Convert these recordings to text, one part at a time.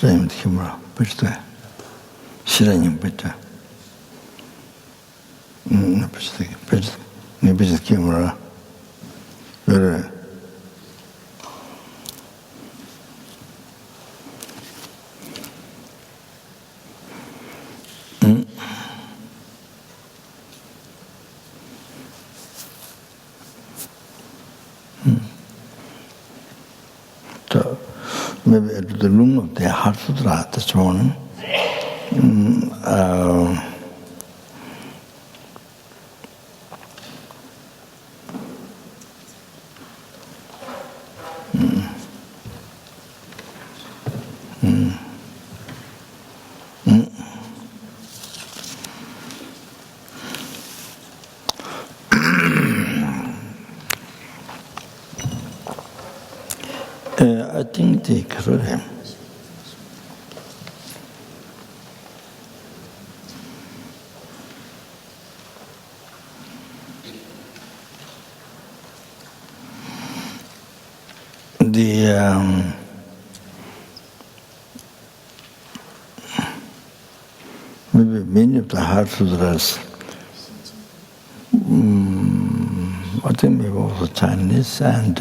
실행이 힘으로 벌써 실행이 벌써 벌써 힘으로 그래 maybe at the room of the Heart Sutra this morning, I think the correct. Maybe many of the Heart Sutras, I think maybe also Chinese and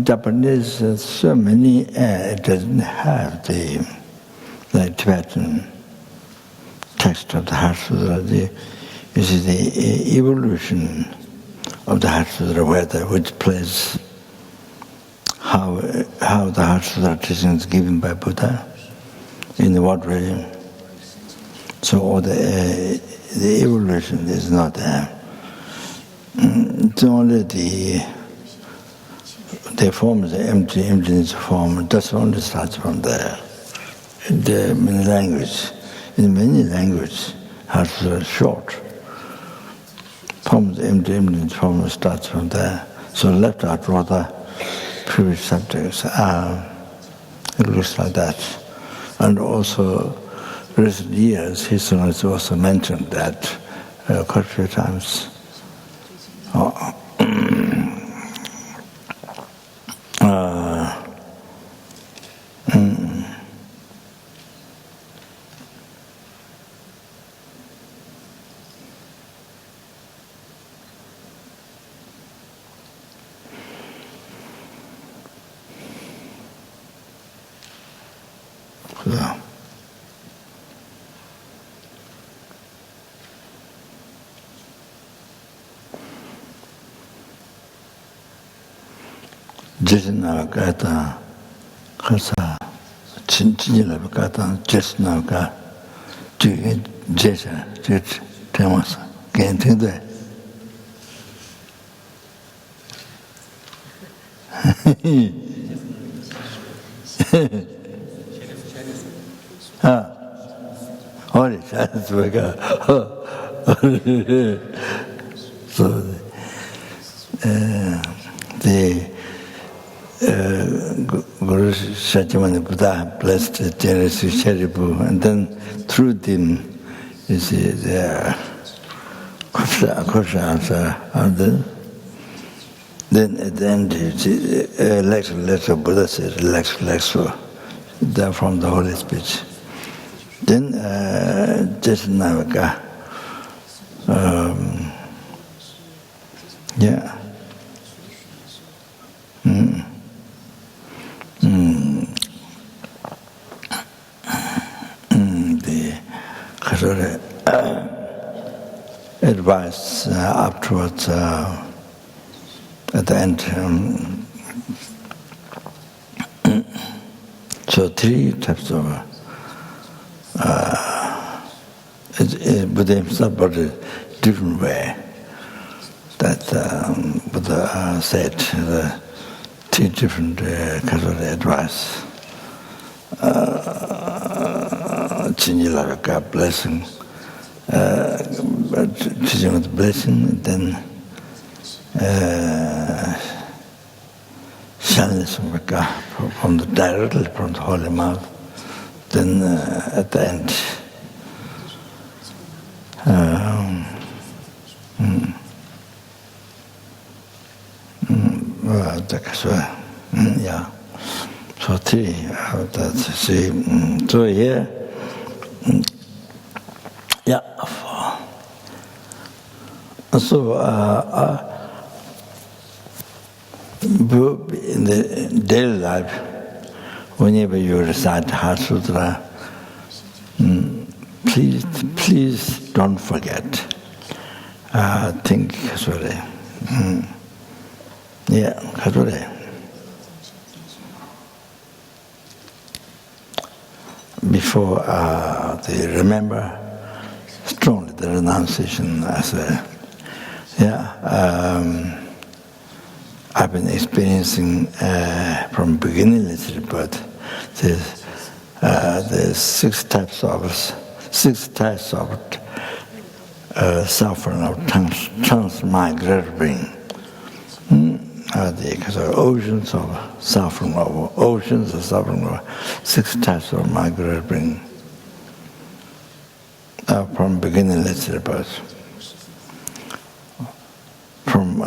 Japanese, so many, it doesn't have the Tibetan text of the Heart Sutra. You see the evolution of the Heart Sutra, which plays how the Heart Sutra teaching is given by Buddha, in what way. So all the evolution is not there. It's only the form is the emptiness form. That's only starts from there. In many languages, Heart Sutra is short. Form the emptiness form starts from there. So left out rather previous subjects. It looks like that. And also, recent years, history has also mentioned that quite a few times. Jesna kata khasa chinchila kata jesna ka jige jesa jet temas kentinde ori chas vega so Guru Shakyamuni Buddha blessed Generasi Sharipu, and then through them, you see, the Kosha answer, and then at the end, you see, relax, Buddha said, relax, they're from the holy speech. Then, just Navaka, yeah. The advice afterwards, at the end. So three types of Buddha himself brought a different way. That Buddha said the three different kinds of advice. Chinjilavaka blessing, teaching with blessing, then Shanlismaka from directly from the holy mouth, then at the end. Yeah. So three, that's see. So here, yeah. So in the daily life, whenever you recite Heart Sutra, please don't forget. Think Kasure. Yeah, Kasure. Before they remember strongly the renunciation as a, I've been experiencing from beginningless rebirth. There's six types of suffering of transmigrating. Because oceans of suffering, six types of migrating from beginningless rebirth. From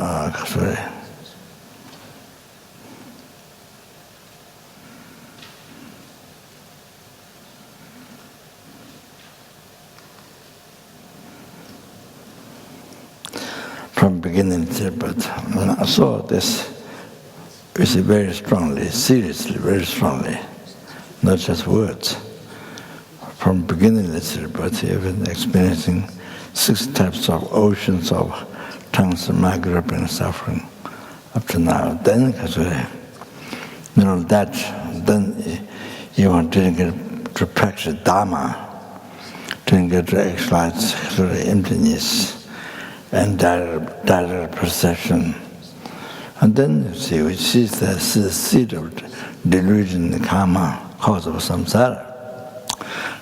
beginning to birth. So this is very strongly, seriously, very strongly, not just words. From beginningless rebirth, you've been experiencing six types of oceans of transmigrating suffering up to now. Then, then you want to practice dharma, to get to actualize emptiness and direct perception. And then you see, which is the seed of delusion, the karma, cause of samsara.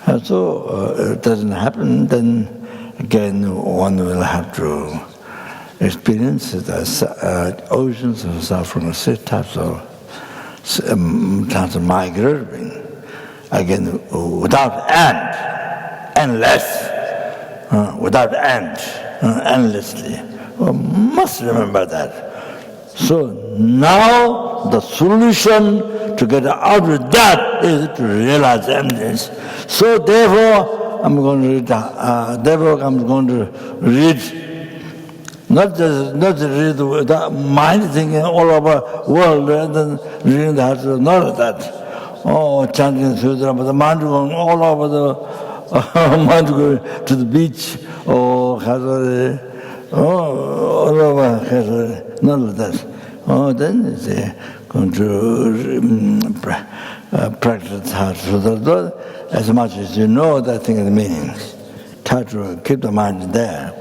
And so it doesn't happen, then again one will have to experience the oceans of suffering, six types of migrating, again without end, endless, without end. Endlessly. We must remember that. So now the solution to get out of that is to realize emptiness. So therefore I'm going to read not just read the mind thinking all over the world and then reading the Heart Sutra, not that. Chanting Sutra, but the mind going all over the mind going to the beach. All over, none of that. Then they're going to practice Heart Sutra as much as you know that thing is meaning. Try to keep the mind there.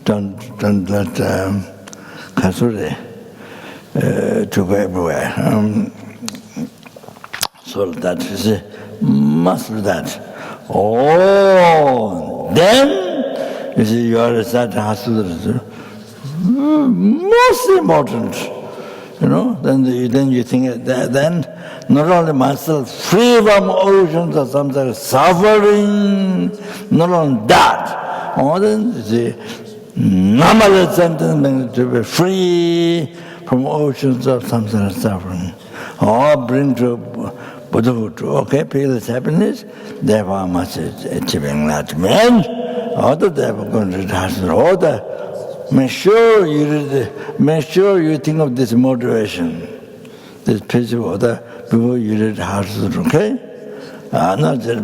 Don't let Kasuri to go everywhere. So that is must do that. Then you see, you are reciting Heart Sutra most important. Then you think then not only myself free from oceans of samsara suffering, not only that, then the numberless sentence means to be free from oceans of samsara suffering, or bring to Buddhahood, okay, peerless happiness, therefore I must achieve enlightenment, or therefore going to Heart Sutra, or make sure you think of this motivation, this principle, before you read Heart Sutra, okay? Not just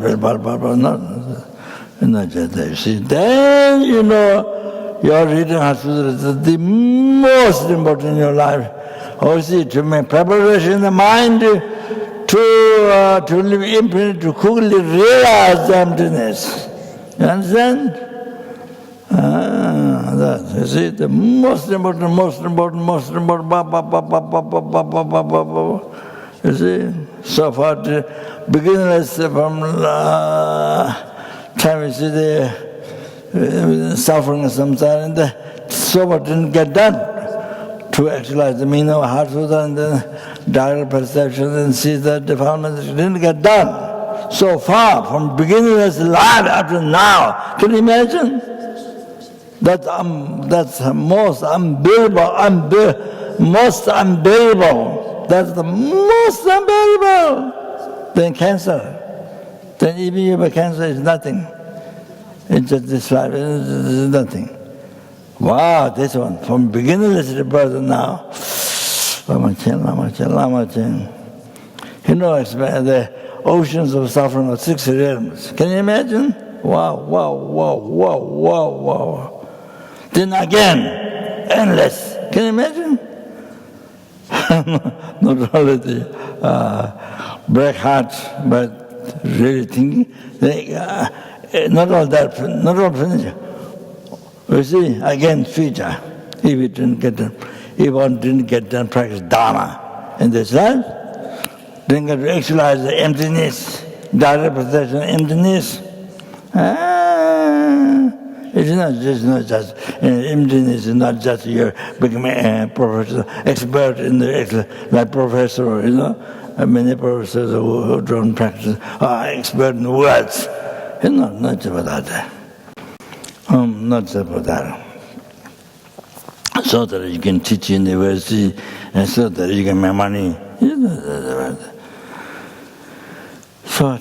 not just that. You see, then your reading Heart Sutra is the most important in your life. Also, to make preparation in the mind to live imprint, to quickly realize the emptiness. You understand? That, you see, the most important, you see, so far, beginningless from time, you see, the suffering of samsara, and so far didn't get done to actualize the meaning of Heart Sutra and then direct perception and see that defilement didn't get done. So far, from beginningless life up to now, can you imagine? That's most unbearable, most unbearable. That's the most unbearable. Then cancer. Then even if you have cancer, is nothing. It's just this life, it's nothing. Wow, this one, from beginningless rebirth now. Lama Chen. The oceans of suffering of 6 realms. Can you imagine? Wow. Then again, endless. Can you imagine? Not only the break heart, but really thinking. Not all finish. You see, again, future. If one didn't get done practice dharma in this life, didn't get to actualize the emptiness, direct perception of emptiness. It's not just emptiness is not just you becoming a professor, expert in the like professor, many professors who don't practice are expert in words. Not just about that. Not just about that. So that you can teach in the university and so that you can make money. So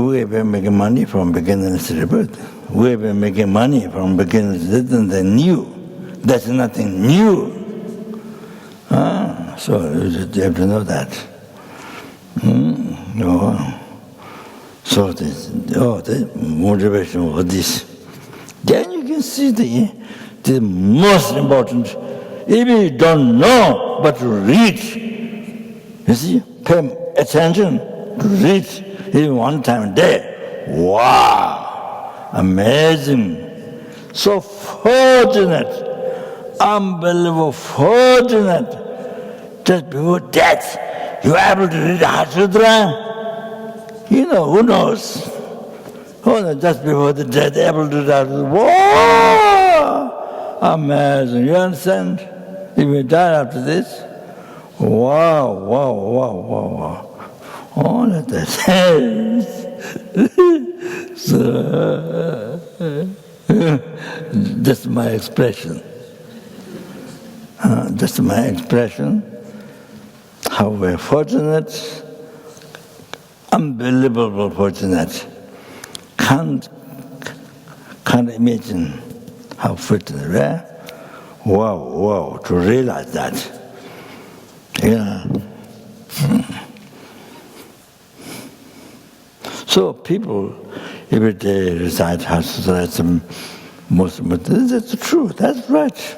we've been making money from beginningless rebirth. We've been making money from beginningless. That's nothing new. That's nothing new. So you have to know that. So the motivation for this. Then you can see the most important. If you don't know, but to read, you see, pay attention to read even one time a day. Wow, amazing! So fortunate, unbelievable fortunate. Just before death, you are able to read Heart Sutra. Who knows? Just before the death, able to read Heart Sutra. Wow! Amazing. You understand? If you die after this, wow. All of that. So, that's my expression. That's my expression. How we're fortunate, unbelievable fortunate. Can't imagine how fortunate we are. Wow, to realize that. So people every day recite Heart Sutra, that's true, that's right.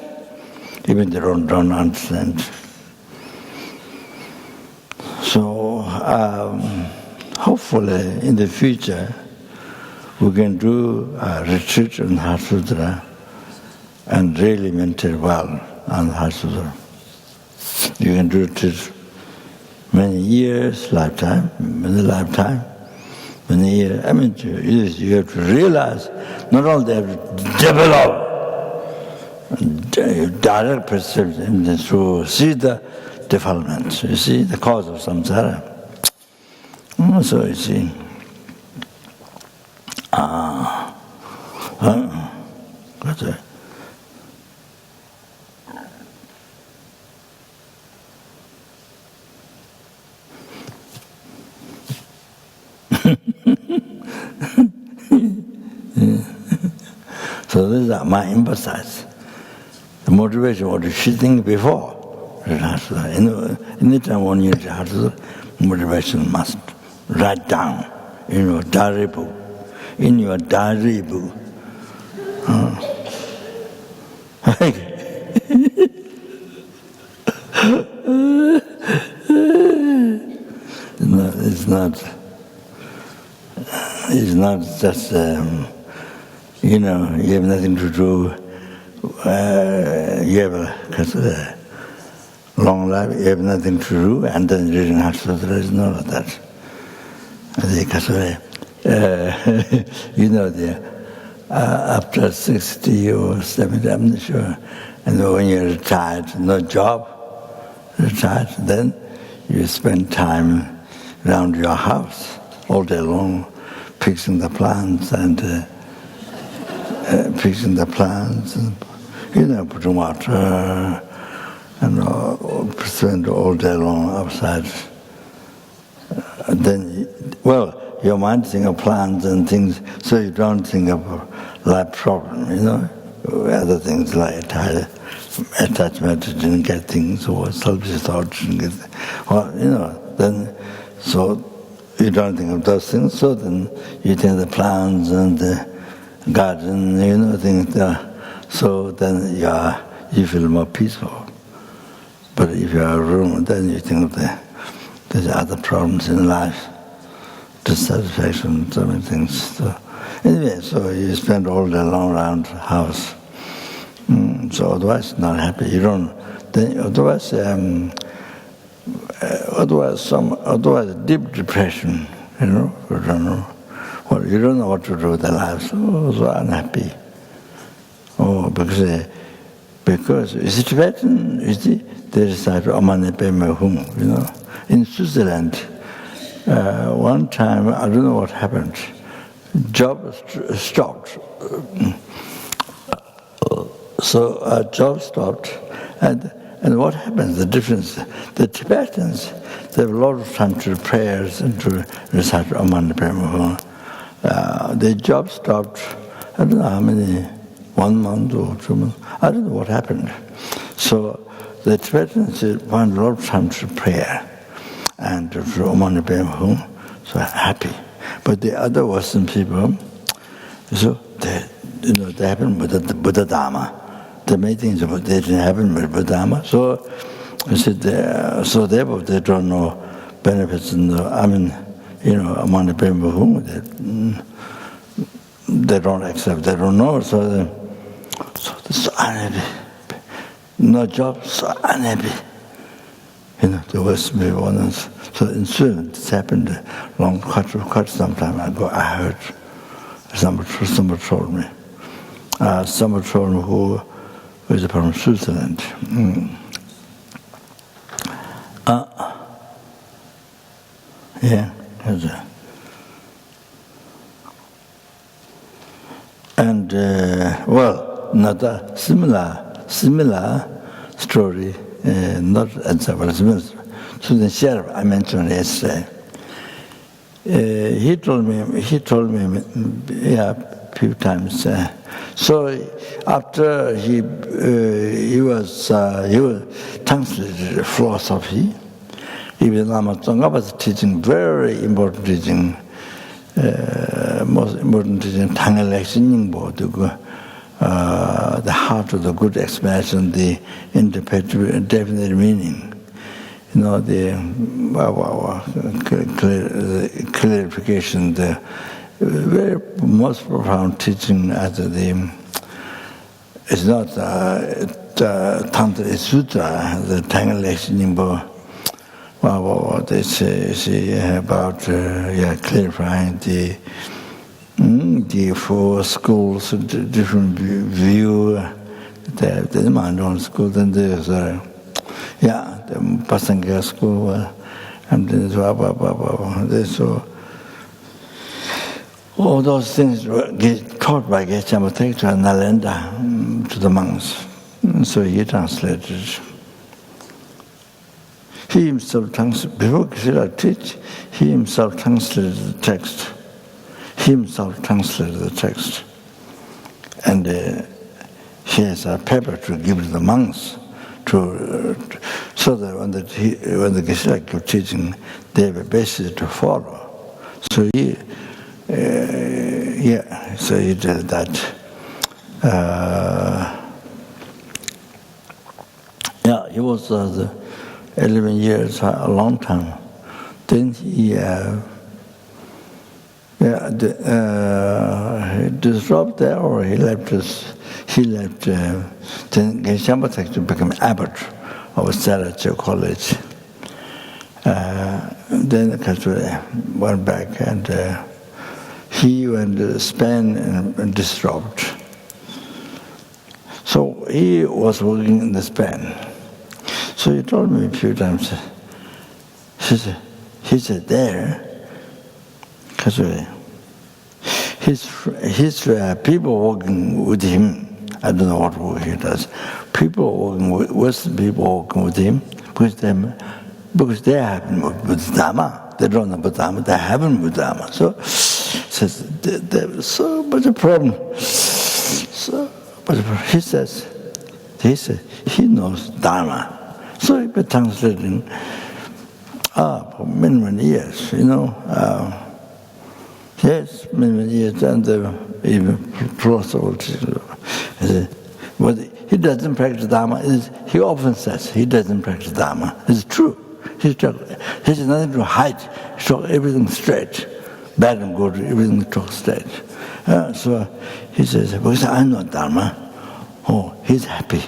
Even they don't understand. So hopefully in the future we can do a retreat on Heart Sutra and really maintain well on Heart Sutra. You can do it many years, lifetime, many years. You have to realize not only they have to develop direct perception to see the development, you see the cause of samsara. So you see, what's that? So these are my emphasis. The motivation, what you should think before. Anytime when you do motivation must write down in your diary book. In your diary book. It's not just, you have nothing to do, you have a long life, you have nothing to do, and then reading Heart Sutra is none of that. After 60 or 70, I'm not sure, and when you're retired, no job, retired, then you spend time around your house all day long, fixing the plants and putting water and spend all day long outside. Then, your mind thinks of plants and things, so you don't think of life problem, other things like attachment, didn't get things, or selfish thoughts, didn't get then, so you don't think of those things, so then you think the plants and the garden, things, so then you feel more peaceful. But if you are alone, then you think of there's other problems in life, dissatisfaction, so many things. So anyway, so you spend all day long around the house. So otherwise, not happy. You don't. Then otherwise deep depression. You don't know. Well, you don't know what to do with the life. So unhappy. Because it's Tibetan. You see, they recite Omane Peme Hum. In Switzerland, one time, I don't know what happened, job stopped. So job stopped, and what happens, the difference, the Tibetans, they have a lot of time to do prayers and to recite Omane Peme Hum. The job stopped, I don't know how many, 1 month or 2 months, I don't know what happened. So the Tibetans found a lot of time to prayer and to Omane Peme Hum, so happy. But the other Western people, so they happen with the Buddha Dharma. The main things about they didn't happen with Buddha Dharma. So so therefore they don't know benefits in Omane Peme Hum. They don't accept, they don't know. So they're so unhappy. No job, so unhappy. The Western people. So in Sweden, this happened quite some time ago. I heard somebody told me. Somebody told me who was from Switzerland. Yeah, and not a similar story, not exactly similar. To the sheriff I mentioned yesterday, he told me a few times. So after he was translated philosophy, even Lama Tsonga was teaching very important teaching, most important teaching, the heart of the good explanation, the indefinite meaning. The clarification, the very most profound teaching it's not the Tantra Sutra, the Tangalek Nimbo. They say about clarifying the four schools, different view, the Mandon school, then there's the Pasanga school, and then so all those things were taught by Geshe to Nalanda, to the monks. So he translated. He himself before Geshe teach, he himself translated the text. And he has a paper to give to the monks, so that when the Geshe kept teaching, they have a basis to follow. So he did that. He was 11 years, a long time. Then he disrupted there, or he left. Then Geshe to become abbot of LZR College. Then Kashmir went back, and he went to Spain and disrupted. So he was working in Spain. So he told me a few times. He said there, Kashmir, his people working with him. I don't know what work he does. People working with Western people working with him, because they haven't with Dharma. They don't know about Dharma. They haven't with Dharma. So says there was so much a problem. He said he knows Dharma. So he been translating for many years. Yes, many years, and even philosophy. But he doesn't practice Dharma. He often says he doesn't practice Dharma. It's true. He has nothing to hide. He talks everything straight. Bad and good, everything talks straight. So he says, because I know Dharma, he's happy.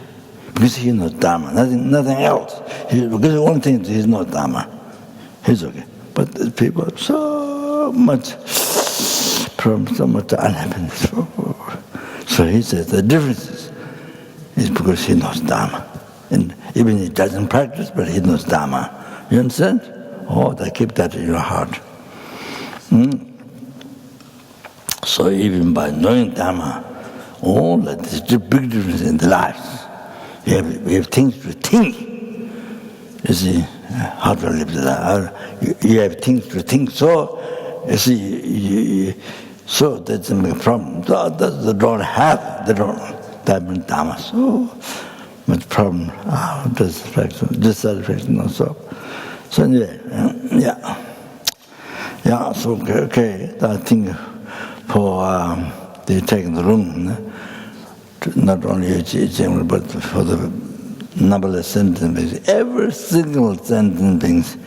Because he knows Dharma, nothing else. Because the one thing is he knows Dharma. He's okay. But the people have so much problems, so much unhappiness. So he says the difference is because he knows Dharma. And even he doesn't practice, but he knows Dharma. You understand? They keep that in your heart. So even by knowing Dharma, that is the big difference in the lives. We have things to think. You see, how to live the life. You have things to think, so, you see, so that's a big problem. They don't have Dharma. So much problem. Dissatisfaction also. So anyway, so okay. I think for they taking the room, not only general, but for the numberless sentient beings, every single sentient beings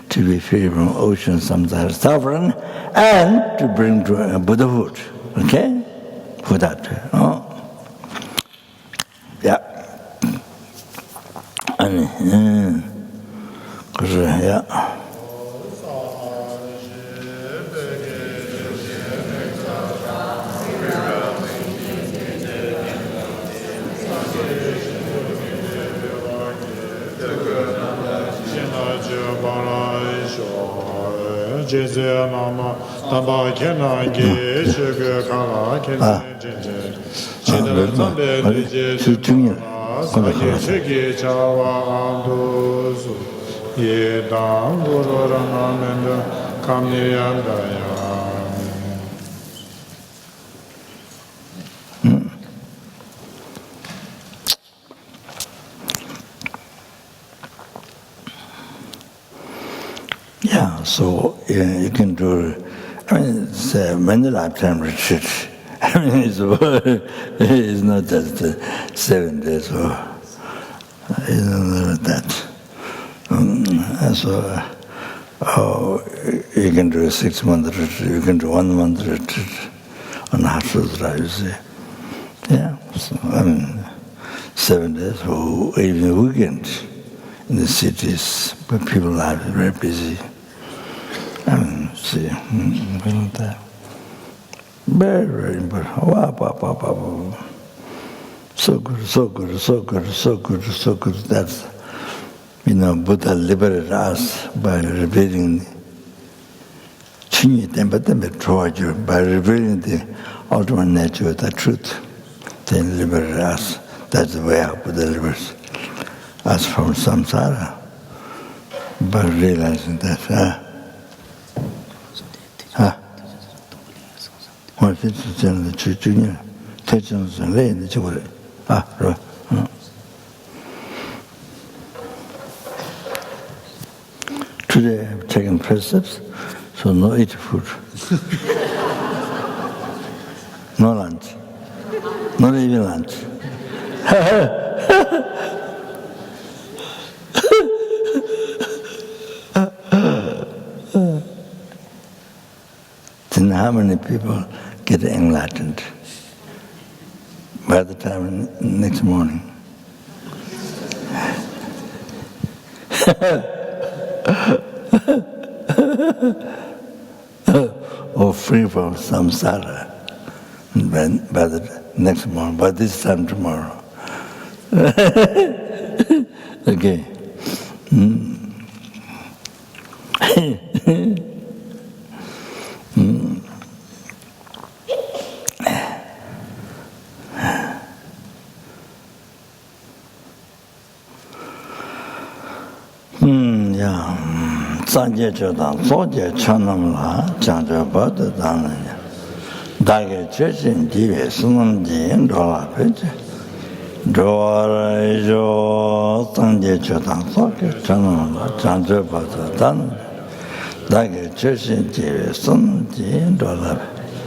to be free from ocean samsara suffering, and to bring to Buddhahood. Okay? For that. So you can do, it's many lifetime retreat. It's not just 7 days or it's not that. You can do a 6-month retreat, you can do 1 month retreat on Heart Sutra, you see. So 7 days or even a weekend in the cities where people are very busy. See, very, very important. So good, so good, so good, so good, so good. That's, Buddha liberated us by revealing by revealing the ultimate nature of the truth. Then liberated us. That's the way how Buddha liberates us from samsara. By realizing that, Today I've taken precepts, so no eat food. No lunch. Not even lunch. Then how many people get enlightened by the time next morning? Or free from samsara by the next morning, by this time tomorrow. Okay. Sanje chodang soje chanamla jangjo bada dhananya dage chechin jive sunam jiyen dola peche dola jo sanje chodang soje chanamla jangjo bada dhananya dage chechin jive sunam jiyen dola peche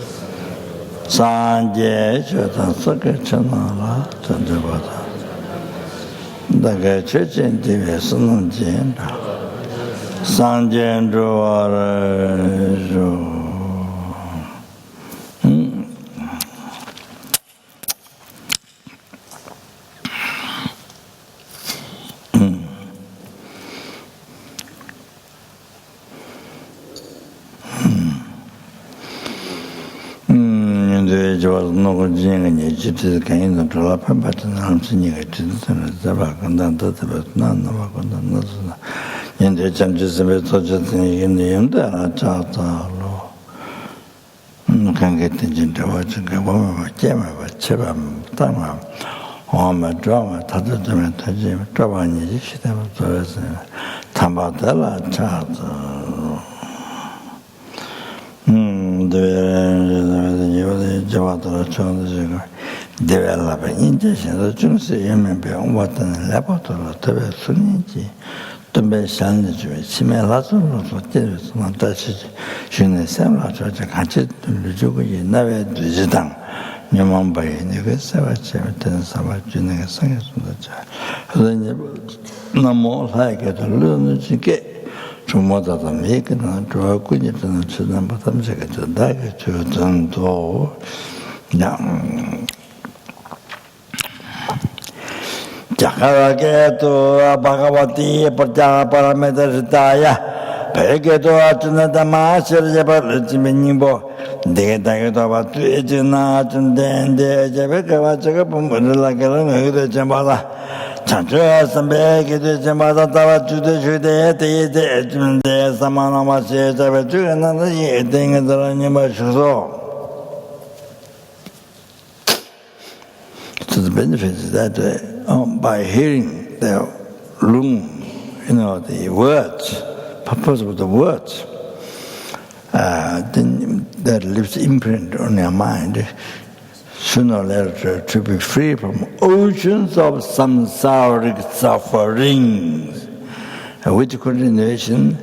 sanje chodang soje chanamla jangjo bada dage chechin jive sunam jiyen dola Sanjen Yende chamchisime tochasini yende ala chātālo kange tenjin tawa chunga wama jema wa cheba tama wama drama tatachime tajime traba nyeji shitama tsorasime tamba tala chātālo dewe javatara chonda chiga dewe lapa inje shinda chungsi yemembe watana lapotolo tewe suninji tumbe shanji juwe, chime lazo lozo tewe suna dashi shune semla choche kanchi lujugu ye nawe dujidang nyamambayi nige sewa cheme tena sama junega sange sunda cha hudanye namo laike to luno chike chumoda to meke na chuwa kunye tena chudan patam cheke chudake chudan to Jakaketu Bhagavati Paramedasitaya Peketu Achanatama Sirjapa Ruchiminimbo Deketu Batu Echina Chundende Jabekava Chakapumula Kalam Chambala Chanchua Sambe Ketu Chambala Tava Chude Chude Te Chunde Samanama Chabetu and another thing at the Ranima Shuso. So the benefit is that by hearing the lung, the words, purpose of the words, then that leaves imprint on your mind, sooner or later to be free from oceans of samsaric sufferings, which continuation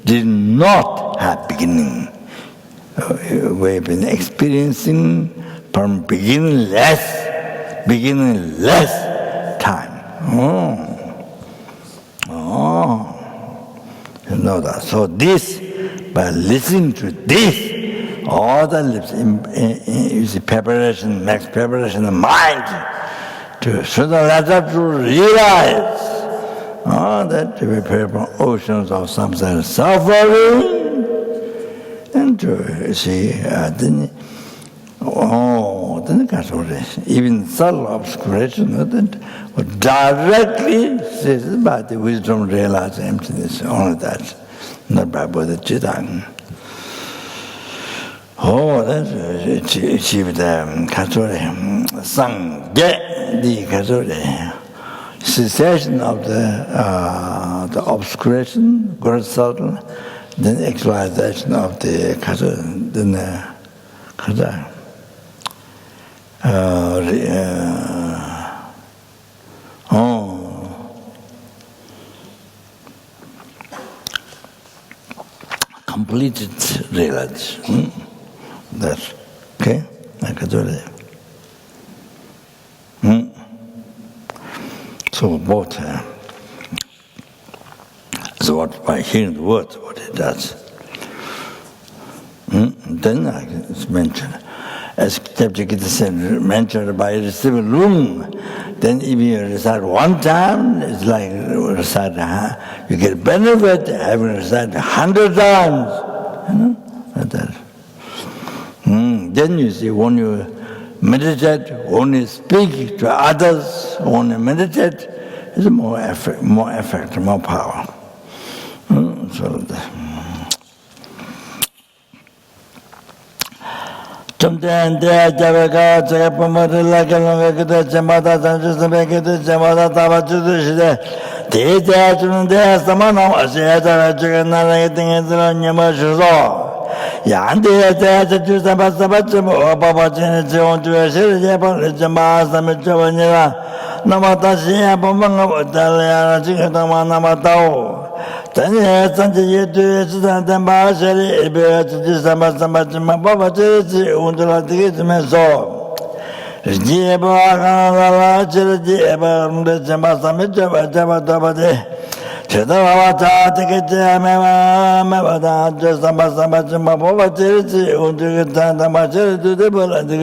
did not have beginning. We've been experiencing from beginningless time. You know that. So this, by listening to this, all that lives is preparation, makes preparation of mind to sooner or later to realize that to prepare from oceans of samsara suffering and to see then even subtle obscuration would directly says by the wisdom realize emptiness, only that, not by bodhicitta. Oh, that's achieved the cessation of the obscuration, gross subtle, then actualization of the completed realization. That's okay. I can do that. So both. So what by hearing the words, what it does. Then it's mentioned. As mentioned by receiving room, then if you recite one time, it's like recite, you get benefit having recited 100 times. Like that. Then you see, when you meditate, when you speak to others, when you meditate, it's more effect, more power. So sometimes there Javaka, Japamala, Jamada, Jamada, Tabatu, they there, Samana, anything in the Yamashu. Yandi, there to do some Baba Genesis to a series of Jamas, the Mitchell, Namatashi, Bamanga, Dalia, Namatao. Then yes, and you do it, and then Basari, December, Baba Genesis, until I get me so. Jeba, Jeba, the Jamas, Jabba. Chedavata take it, just some poverty, until the time to the bull and the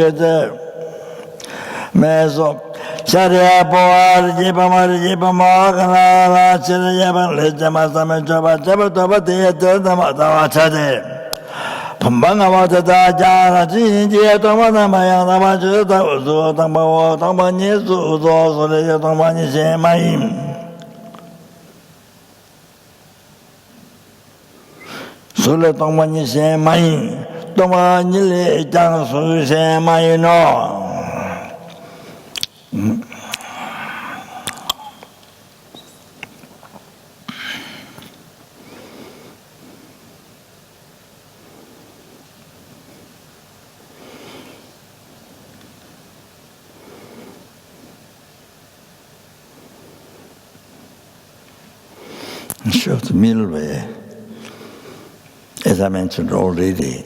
Meso. Sharia Boar, Jipamar, Chiliaban, Lejamasam, Jabba, Theatre, the Matawachade. Pumbanga water, Jara, Tomana, Mayana, Uzo, Tambo, Tomanis, Uzo, the Tomani, Maim. Sula Tomani, Maim, Tomani, Jansu, Mayino. Show the middle way, as I mentioned already,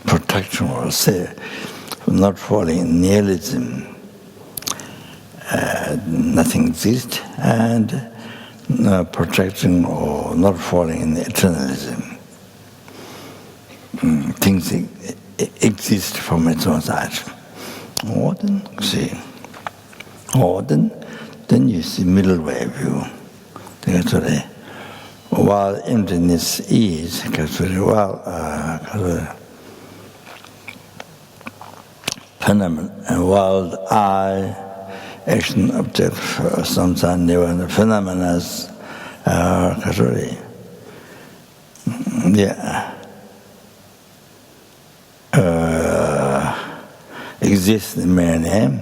protection or say, not falling in nihilism. Nothing exists, and protection or not falling in eternalism. Things exist from its own side. Or then see. Or then you see middle way view. While emptiness is, phenomenon, while I action object samsara nirvana phenomena exists in mere name.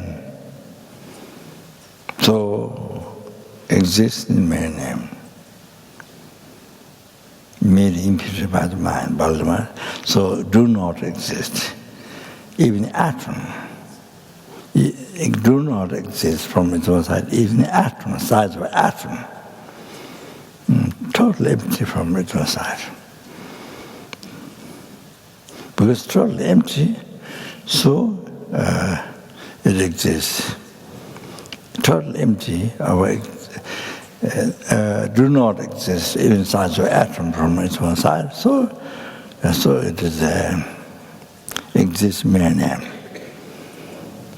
So exists in mere name. Made imputed by the mind, Baldemar. So do not exist. Even atom. It do not exist from its own side, even atom, size of atom. Totally empty from its own side. Because totally empty, so it exists. Totally empty, do not exist even size of atom from its one side. So it is exists mere name.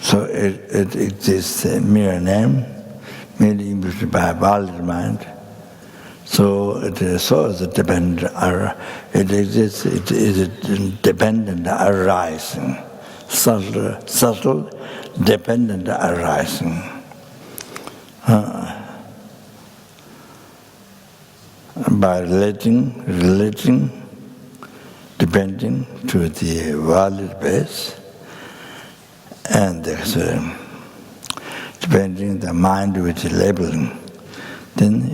So it exists mere name, merely imputed by a valid mind. So it is dependent. It exists. It is dependent arising, subtle, dependent arising. By relating, depending to the valid base, and depending the mind with labeling, then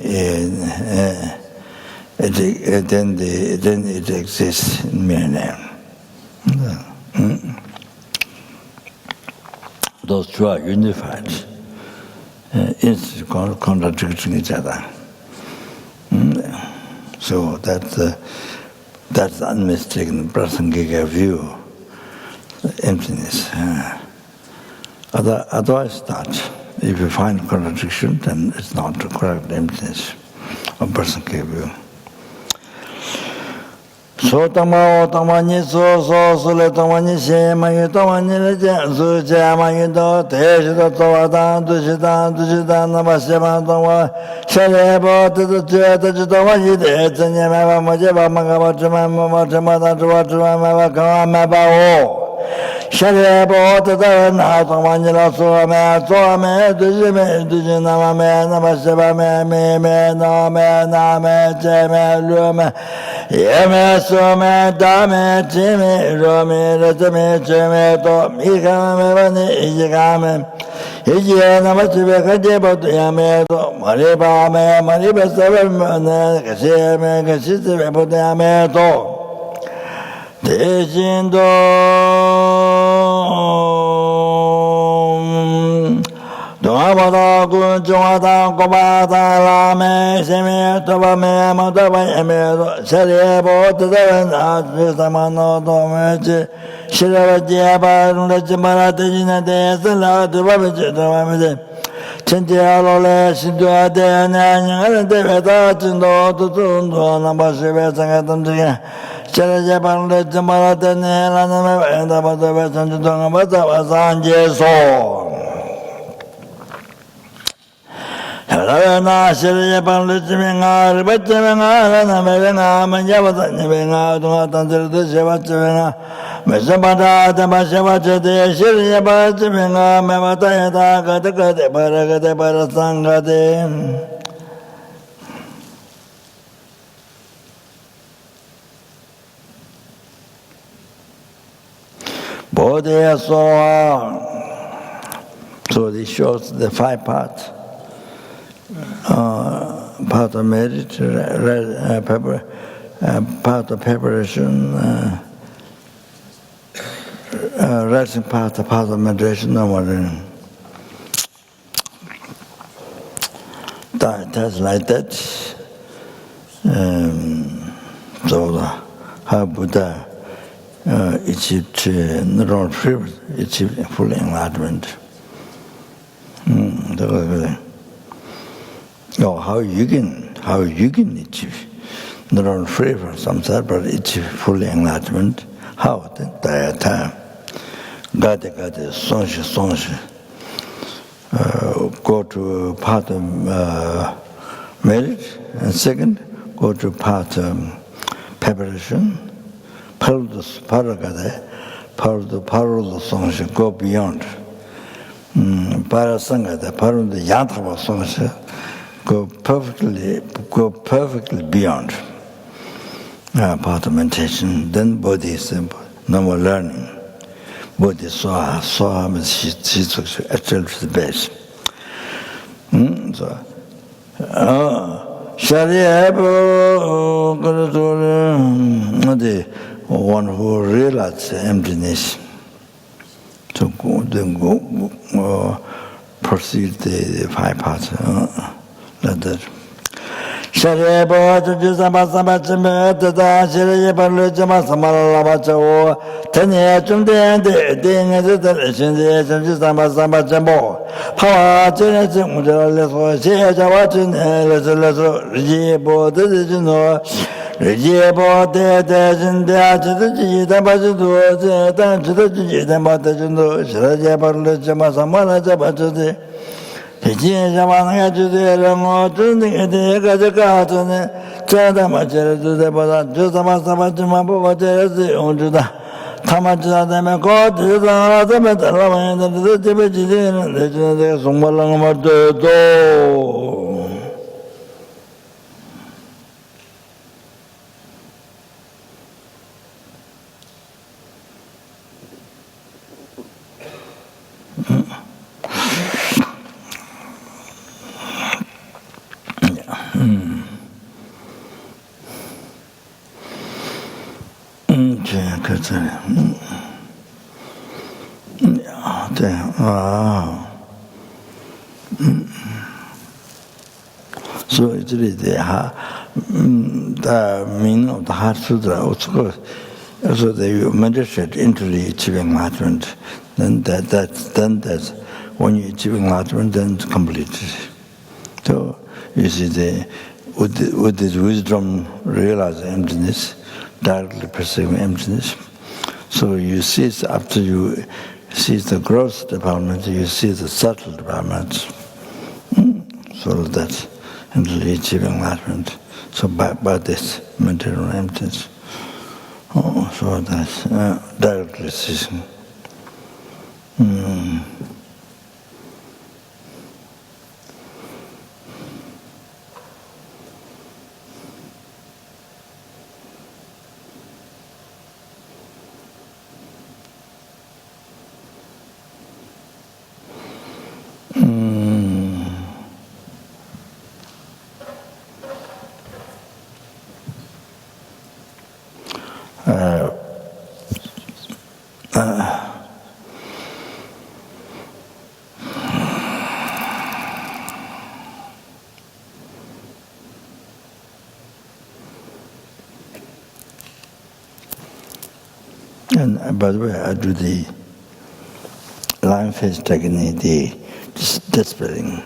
it exists in mere name. Those two are unified, contradicting each other. So that's the unmistaken Prasangika view, emptiness. Otherwise not. If you find contradiction, then it's not the correct emptiness of Prasangika view. So tama tamani so le tamani she ma yu tamani le su ja ma yu do te shi do to da du shi da na ba se ma do wa she le bo te do je te ji do wa yi de zen ye ma ba mo je ba ma ga ba zhe ma da zhe wa ma ba ka ma ba o she le bo te da na tamani la so me du ji na ma ba se ba me na je me lu me Yeme sume dame chime rome rachame chime to mikame vani ijikame Ijiye namachibe kajibo tuyame to maribe sabame kashime kashisibe putayame to Deshindo Dhamma kun chungata kopata lame shime toba me mataba yame shariye bo tadavan ajvisamano tomechi shiravajiya parundachi maratijina desala tubabichi tobamide chinti alole shintuate nyanyangana deveta chindo tutundo nambashive sangatam chiga shirajiya parundachi maratijina laname vendaba tobe chanchitonga batava sanjeso Ravana Shirya Panlichiminga, Ribachiminga, Ranaminga, Manjavatanyiminga, Tungatanzirta Shivachiminga, Meshabata, Tamashavachati, Shirya Pachiminga, Mevatayata, Katakate, Paragate, Parasangate. Bodhi so this shows the 5 parts. Part of merit, part of preparation, resting part of meditation, no more. That's like that. So how Buddha achieved not free, achieved full enlightenment. How you can achieve not only free from samsara but achieve full enlightenment? How? That time. Gade songshi. Go to part of merit, and second, go to part preparation. Paragade, parudo songshi, go beyond. Parasangade, parudo yantava songshi. Go perfectly beyond part of meditation. Then Bodhi is no more learning. Bodhi Soha means she took actually to the base. So, Shariya, the one who realizes emptiness, to go proceed the 5 parts. Like that. Sharebo Jama Samachime, Tata Shiri Parluchama Samalavacho, Tanya Chunde, Ding as a television, Sama Samachamo, Power Generation, Shia watching, Rejebo, the Rejebo, the Jitabazu, the Jitabazu, Shiraja Parluchama Samana Jabatu. Pijin Jamana to the Ramo, to the Gajakatone, Chadamacher to the Bada, Josamasamatumabo, the Onjuda, Tamaja, the Mako, the Metal, and the Tibet, and the Sumalang do. So it's really the meaning of the Heart Sutra. Also, they meditate into the achieving enlightenment. Then that's when you achieve enlightenment, then it's complete. So you see, with this wisdom, realize emptiness, directly perceiving emptiness. So you see, after you see the gross development, you see the subtle development. So that's until achieving enlightenment. So by this material emptiness. So that's directly seeing. And by the way, I do the line face technique, the spelling.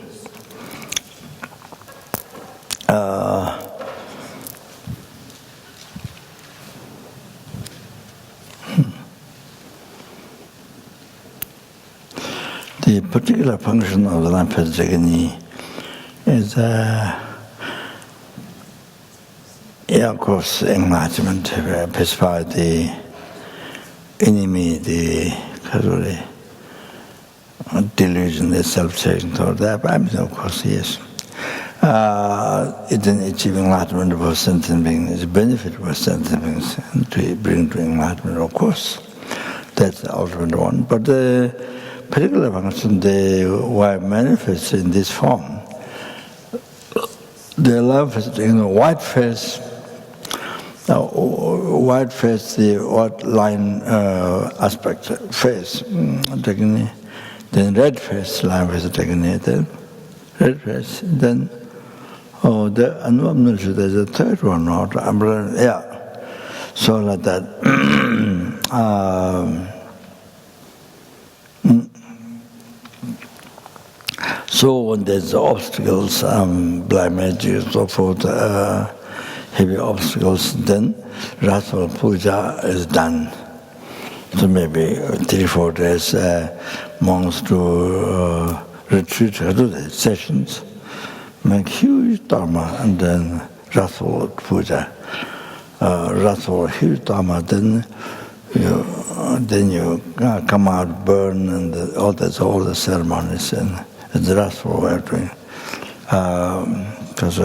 The particular function of the line face technique is, of course, enlightenment, pacify the enemy, the delusion, the self-seeking thought, that, of course, yes. It's an achieving enlightenment for sentient beings, it's a benefit for sentient beings to bring to enlightenment, of course. That's the ultimate one. But the particular function, why manifests in this form, the love is, white face. White face, the white line aspect face, then red face, line face, then red face, then I'm not sure there's a third one, so like that. So when there's obstacles, blind magic, so forth, heavy obstacles, then ritual puja is done. So maybe 3-4 days, monks do retreat, do the sessions, make huge dharma, and then ritual puja. Ritual huge dharma, then you come out, burn, and all the ceremonies, and it's the ritual way of doing. Because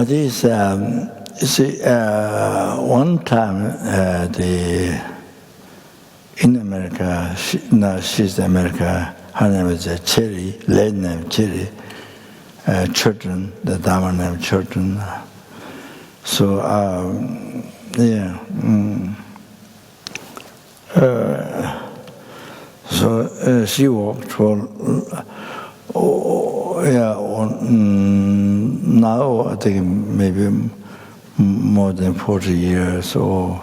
this, you see, one time in America, she's in America, her name is Cherry, lady name Cherry, children, the dharma name children. So, So she walked for, now I think maybe more than 40 years or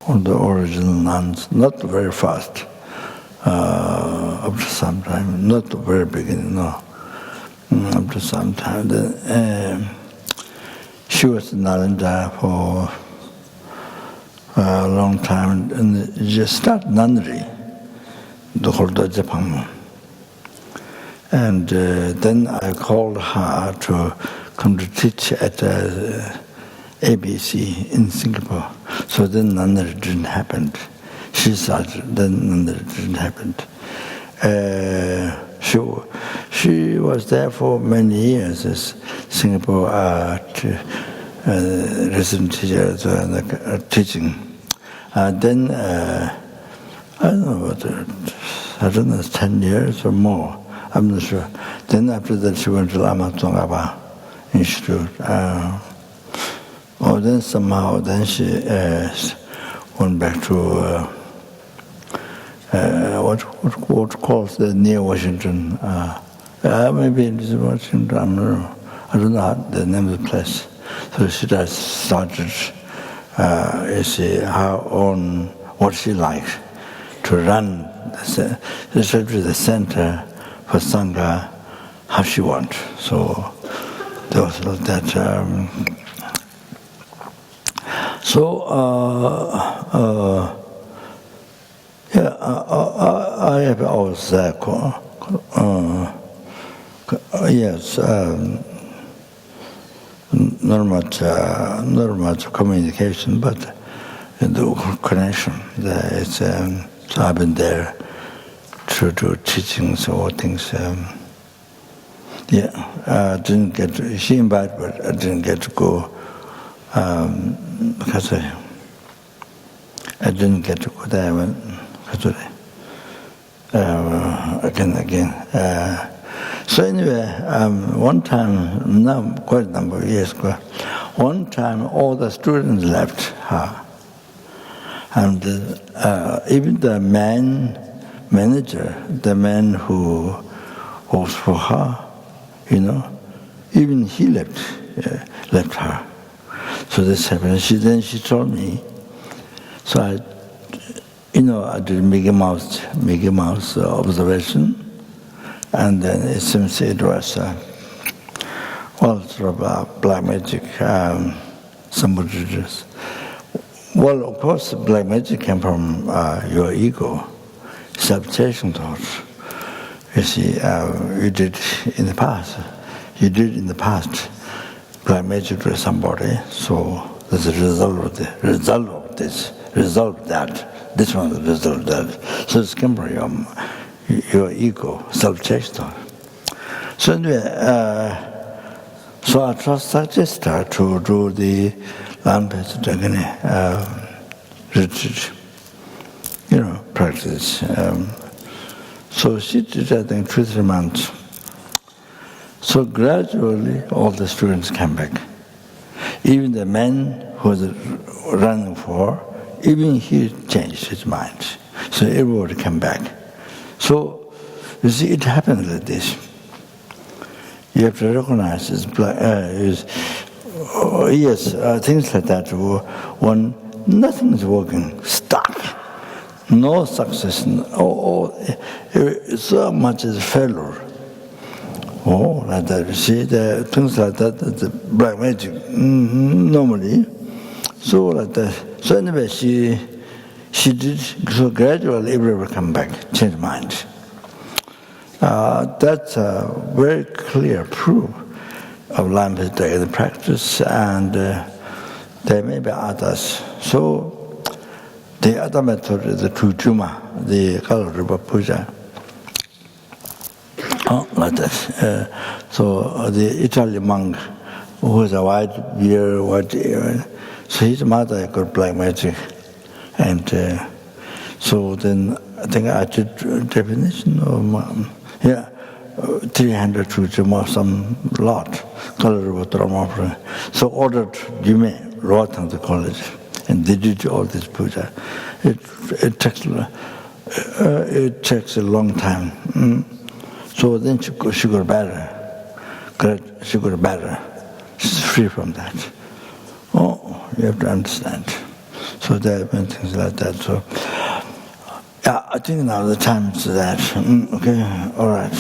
on the original nuns, not very fast, up to some time, not the very beginning, no, up to some time. Then, she was in Nalanda for a long time, and just started nunnery, the whole Japan. And then I called her to come to teach at ABC in Singapore. So then nunnery didn't happen. She started, then nunnery didn't happen. She was there for many years as Singapore resident teacher teaching. Then I don't know, 10 years or more. I'm not sure. Then after that, she went to Lama Tsongkhapa Institute. Then somehow, then she went back to what calls the near Washington. Maybe it is Washington. I don't know the name of the place. So she just started, her own what she liked to run the center for Sangha how she wants. So there was that. I have always not much communication, but the connection. So I've been there to do teachings or things. Didn't get to, she invited, but I didn't get to go because I didn't get to go there again. So anyway, one time, now quite a number of years ago, one time all the students left her. And even the manager, the man who was for her, even he left her. So this happened. Then she told me. So I did Mickey Mouse observation, and then it seems it was sort of black magic. Somebody just. Well, of course, black magic came from your ego, self-chasing thoughts. You see, you did in the past. Black magic to somebody, so there's a result of this. This one is the result of that. So it's came from your ego, self-chasing thought. So anyway, so I suggest her to do the Rinpoche retreat, practice. So she did, I think, 2-3 months. So gradually, all the students came back. Even the man who was running for, even he changed his mind. So everybody came back. So, you see, it happened like this. You have to recognize things like that when nothing is working, stuck, no success, so much is failure. Like that. You see, the things like that, the black magic, normally. So like that. So anyway, she did, so gradually everybody come back, change mind. That's a very clear proof of Rinpoche in the practice, and there may be others. So the other method is the Tujuma, the Kalaripa Puja. Like that. So the Italian monk who has a white beard, white ear, so his mother got black magic. And so then I think I did definition of 300 Tujuma, some lot, Kalaripa. So ordered Jume, Roatan, the college, and they did all this puja. it takes a long time. So then she got better. She got better. She's free from that. Oh, you have to understand. So there have been things like that. So yeah, I think now the time is that. Okay, all right.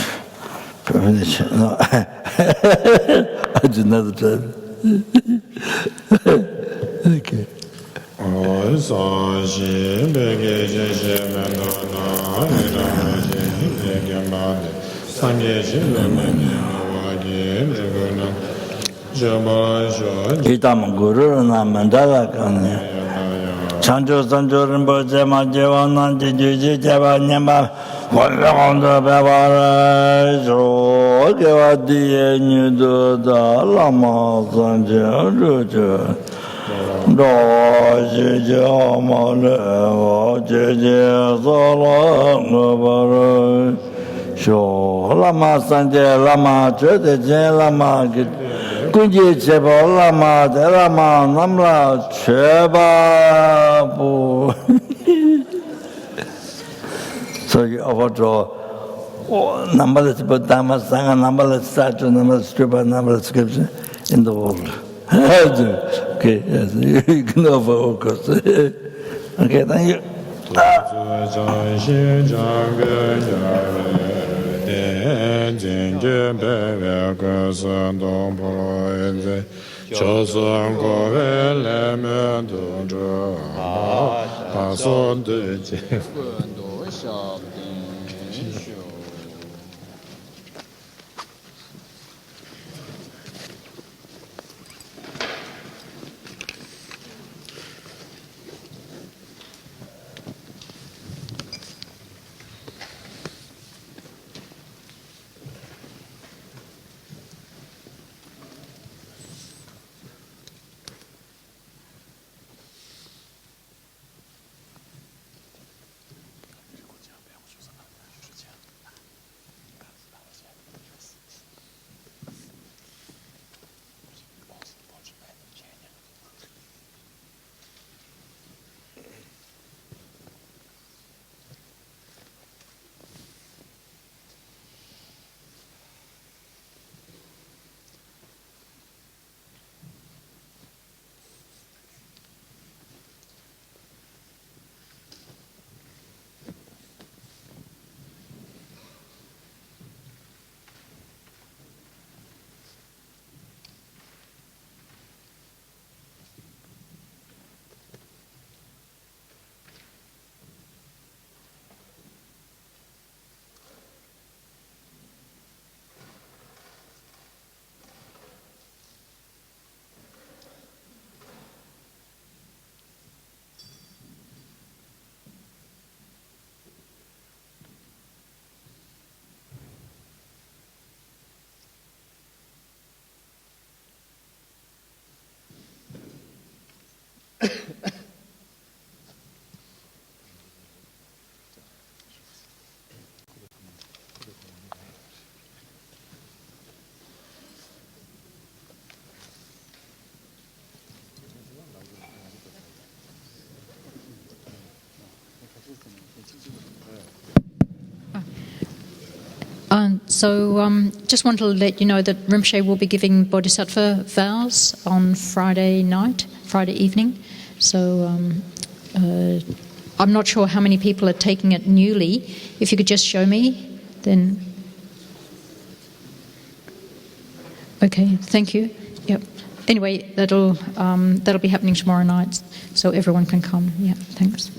Finish. No, I did another time. Okay. Itam Guru Namandala Kanya Chanjo Sanjo Rinpoche Majewana Juji Java Nyama Wanda Bavara Jo Gavadi Nudo Da Lama Sanjo Rujo Do Jija Male Jija Zola Ngabara Sho Lama Sanje Lama Jode Jen Lama Kunji Cheba Lama De Lama Namla Cheba Bu. So you offer to numberless Buddha, Sangha, numberless statue, numberless scripture, numberless scripture in the world. Okay, yes, you can offer, of course. Okay, thank you. Just want to let you know that Rinpoche will be giving Bodhisattva vows on Friday evening. So I'm not sure how many people are taking it newly. If you could just show me, then... Okay, thank you. Yep. Anyway, that'll be happening tomorrow night, so everyone can come. Yeah, thanks.